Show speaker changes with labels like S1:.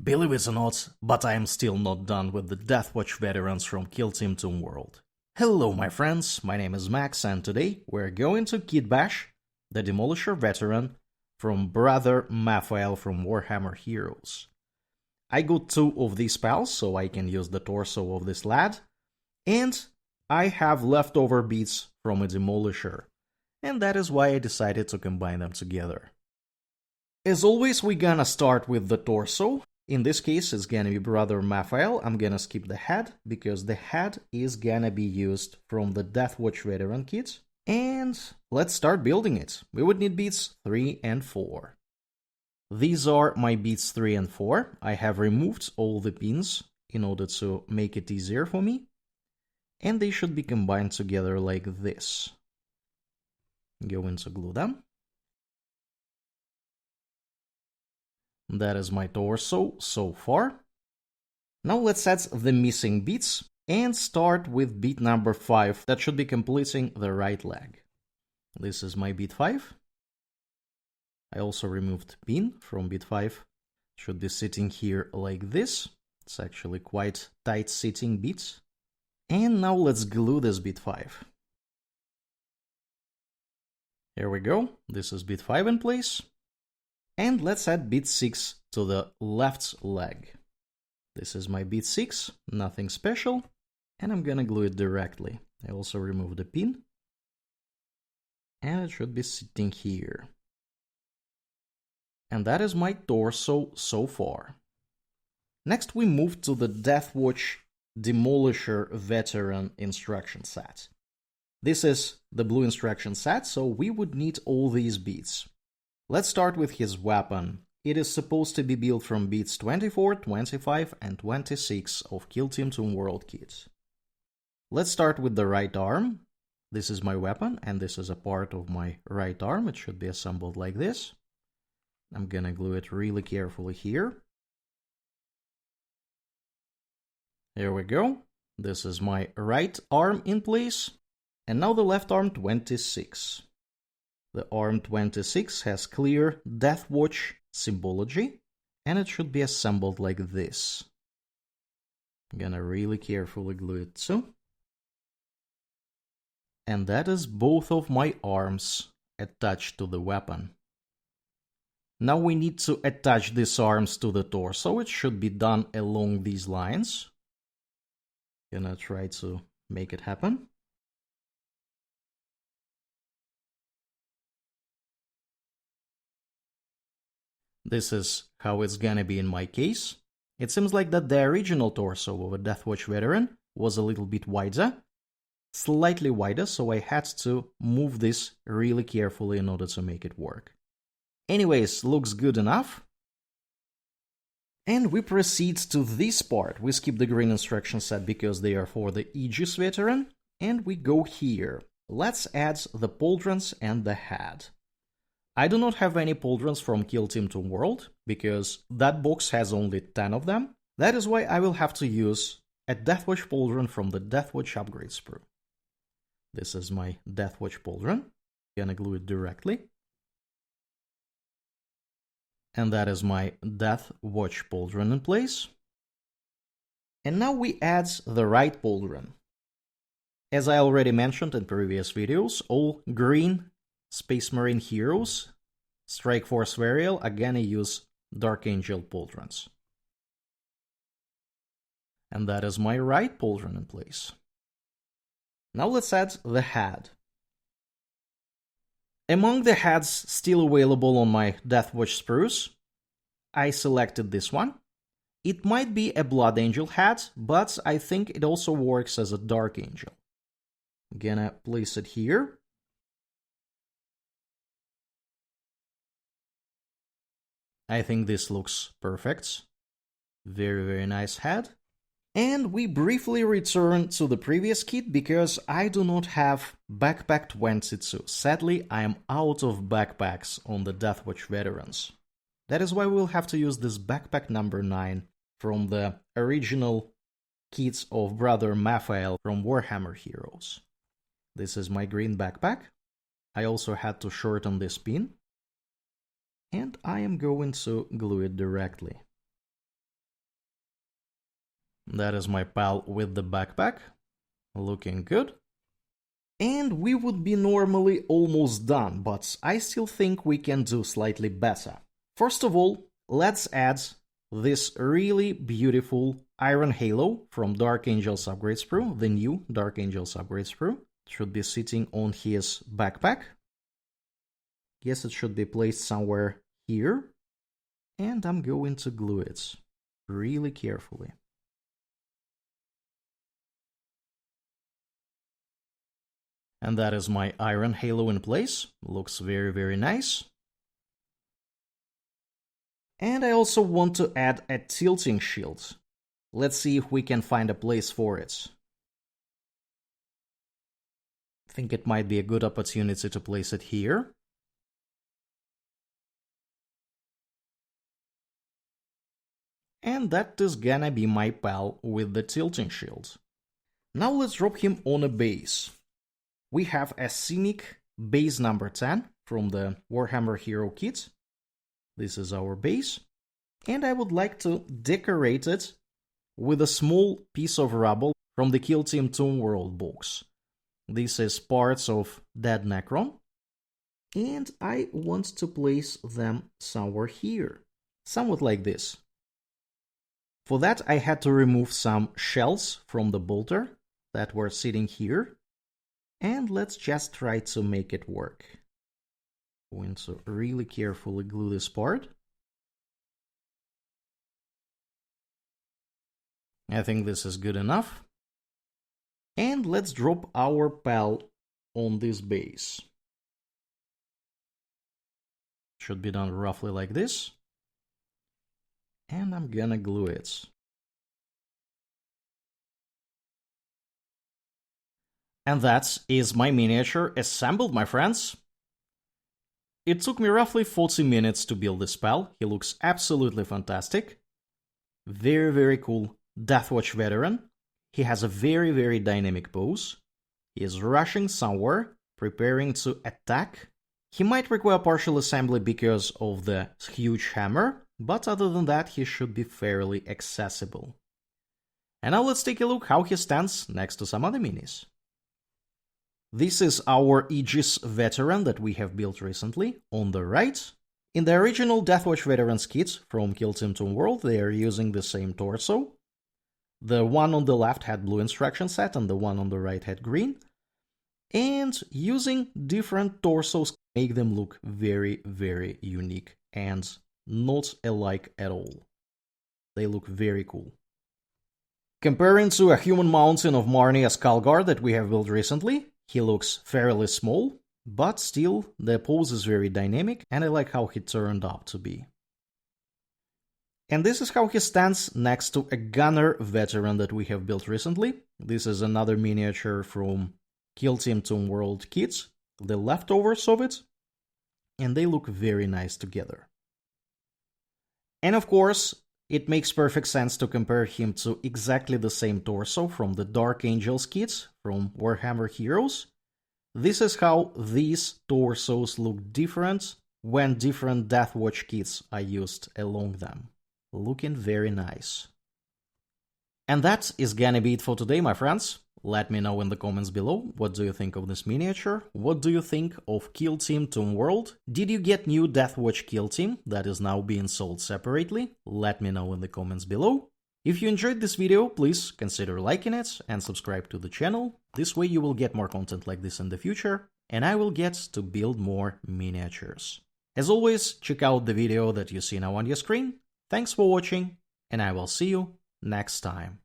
S1: Believe it or not, but I am still not done with the Deathwatch veterans from Kill Team Toon World. Hello my friends, my name is Max and today we're going to kitbash the Demolisher Veteran from Brother Maphael from Warhammer Heroes. I got 2 of these pals so I can use the torso of this lad, and I have leftover beats from a Demolisher, and that is why I decided to combine them together. As always, we're gonna start with the torso. In this case, it's gonna be Brother Maphael. I'm gonna skip the head, because the head is gonna be used from the Deathwatch Veteran kit. And let's start building it. We would need beats 3 and 4. These are my beats 3 and 4. I have removed all the pins in order to make it easier for me. And they should be combined together like this. Going to glue them. That is my torso so far. Now let's add the missing beats and start with beat number 5 that should be completing the right leg. This is my beat 5. I also removed pin from beat 5. It should be sitting here like this. It's actually quite tight sitting beats. And now let's glue this beat 5. Here we go. This is beat 5 in place. And let's add beat 6 to the left leg. This is my beat 6, nothing special, and I'm gonna glue it directly. I also remove the pin, and it should be sitting here. And that is my torso so far. Next we move to the Deathwatch Demolisher Veteran instruction set. This is the blue instruction set, so we would need all these beats. Let's start with his weapon. It is supposed to be built from beats 24, 25 and 26 of Kill Team Toon World kit. Let's start with the right arm. This is my weapon and this is a part of my right arm. It should be assembled like this. I'm gonna glue it really carefully here. Here we go. This is my right arm in place. And now the left arm 26. The arm 26 has clear Deathwatch symbology, and it should be assembled like this. I'm gonna really carefully glue it too. And that is both of my arms attached to the weapon. Now we need to attach these arms to the torso. It should be done along these lines. Gonna try to make it happen. This is how it's gonna be in my case. It seems like that the original torso of a Deathwatch Veteran was a little bit wider, slightly wider, so I had to move this really carefully in order to make it work. Anyways, looks good enough. And we proceed to this part. We skip the green instruction set because they are for the Aegis Veteran, and we go here. Let's add the pauldrons and the head. I do not have any pauldrons from Kill Team Toon World, because that box has only 10 of them. That is why I will have to use a Deathwatch pauldron from the Deathwatch upgrade sprue. This is my Deathwatch pauldron. Gonna glue it directly. And that is my Deathwatch pauldron in place. And now we add the right pauldron. As I already mentioned in previous videos, all green Space Marine heroes, Strike Force Variel, are gonna use Dark Angel pauldrons. And that is my right pauldron in place. Now let's add the head. Among the heads still available on my Deathwatch sprues, I selected this one. It might be a Blood Angel head, but I think it also works as a Dark Angel. I'm gonna place it here. I think this looks perfect. Very, very nice head. And we briefly return to the previous kit because I do not have backpack 22. Sadly, I am out of backpacks on the Deathwatch Veterans. That is why we'll have to use this backpack number 9 from the original kits of Brother Maphael from Warhammer Heroes. This is my green backpack. I also had to shorten this pin. And I am going to glue it directly. That is my pal with the backpack. Looking good. And we would be normally almost done, but I still think we can do slightly better. First of all, let's add this really beautiful iron halo from Dark Angel's upgrade sprue, the new Dark Angel's upgrade sprue. It should be sitting on his backpack. Guess it should be placed somewhere here. And I'm going to glue it really carefully. And that is my iron halo in place. Looks very, very nice. And I also want to add a tilting shield. Let's see if we can find a place for it. I think it might be a good opportunity to place it here. And that is gonna be my pal with the tilting shield. Now let's drop him on a base. We have a scenic base number 10 from the Warhammer Hero kit. This is our base. And I would like to decorate it with a small piece of rubble from the Kill Team Toon World box. This is parts of Dead Necron. And I want to place them somewhere here. Somewhat like this. For that I had to remove some shells from the bolter that were sitting here. And let's just try to make it work. Going to really carefully glue this part. I think this is good enough. And let's drop our pal on this base. Should be done roughly like this. And I'm gonna glue it. And that is my miniature assembled, my friends. It took me roughly 40 minutes to build this pal. He looks absolutely fantastic. Very, very cool Deathwatch Veteran. He has a very, very dynamic pose. He is rushing somewhere, preparing to attack. He might require partial assembly because of the huge hammer, but other than that, he should be fairly accessible. And now let's take a look how he stands next to some other minis. This is our Aegis Veteran that we have built recently, on the right. In the original Deathwatch Veterans kit from Kill Team Toon World, they are using the same torso. The one on the left had blue instruction set and the one on the right had green. And using different torsos make them look very, very unique and not alike at all. They look very cool. Comparing to a human mountain of Marnia Skullguard that we have built recently, he looks fairly small, but still the pose is very dynamic and I like how he turned out to be. And this is how he stands next to a Gunner Veteran that we have built recently. This is another miniature from Kill Team Toon World kits, the leftovers of it, and they look very nice together. And of course, it makes perfect sense to compare him to exactly the same torso from the Dark Angels kits from Warhammer Heroes. This is how these torsos look different when different Deathwatch kits are used along them. Looking very nice. And that is gonna be it for today, my friends. Let me know in the comments below, what do you think of this miniature? What do you think of Kill Team Toon World? Did you get new Deathwatch Kill Team that is now being sold separately? Let me know in the comments below. If you enjoyed this video, please consider liking it and subscribe to the channel. This way you will get more content like this in the future, and I will get to build more miniatures. As always, check out the video that you see now on your screen. Thanks for watching, and I will see you next time.